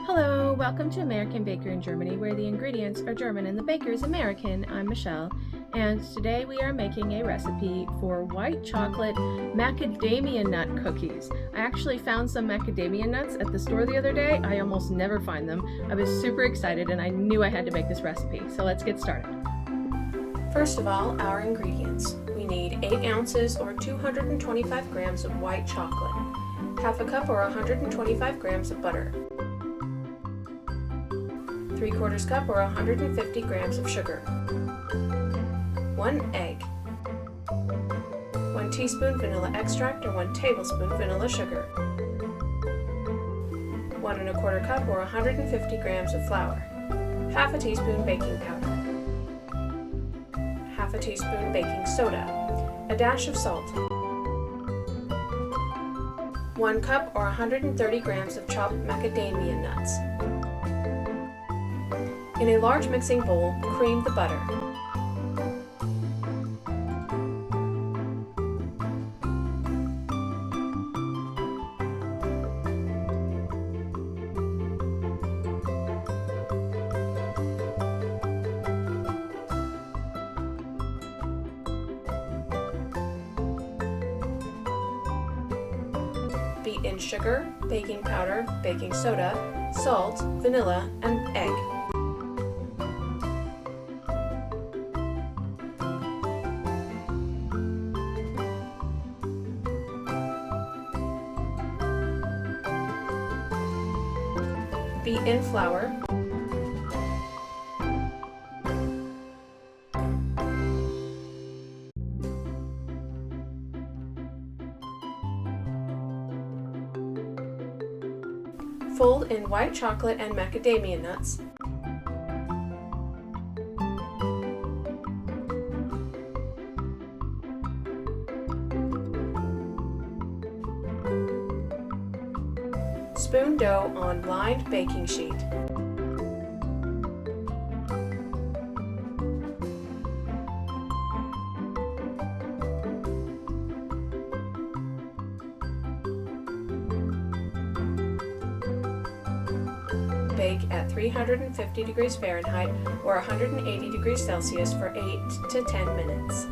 Hello, welcome to American Baker in Germany, where the ingredients are German and the baker is American. I'm Michelle, and today we are making a recipe for white chocolate macadamia nut cookies. I actually found some macadamia nuts at the store the other day. I almost never find them. I was super excited and I knew I had to make this recipe, so let's get started. First of all, our ingredients. We need 8 ounces or 225 grams of white chocolate, half a cup or 125 grams of butter, 3/4 cup or 150 grams of sugar, 1 egg, 1 teaspoon vanilla extract or 1 tablespoon vanilla sugar, 1 1/4 cup or 150 grams of flour, half a teaspoon baking powder, half a teaspoon baking soda, a dash of salt, 1 cup or 130 grams of chopped macadamia nuts. In a large mixing bowl, cream the butter. Beat in sugar, baking powder, baking soda, salt, vanilla, and egg. Beat in flour. Fold in white chocolate and macadamia nuts. Spoon dough on lined baking sheet. Bake at 350 degrees Fahrenheit or 180 degrees Celsius for 8 to 10 minutes.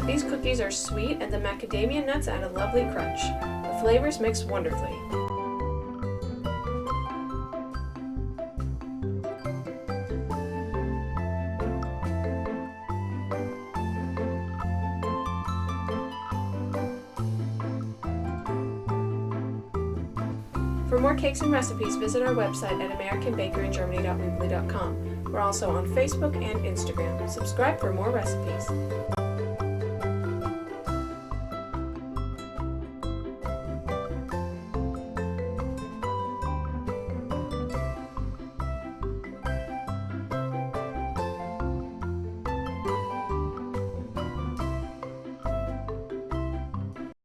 These cookies are sweet and the macadamia nuts add a lovely crunch. The flavors mix wonderfully. For more cakes and recipes, visit our website at americanbakeryingermany.weebly.com. We're also on Facebook and Instagram. Subscribe for more recipes.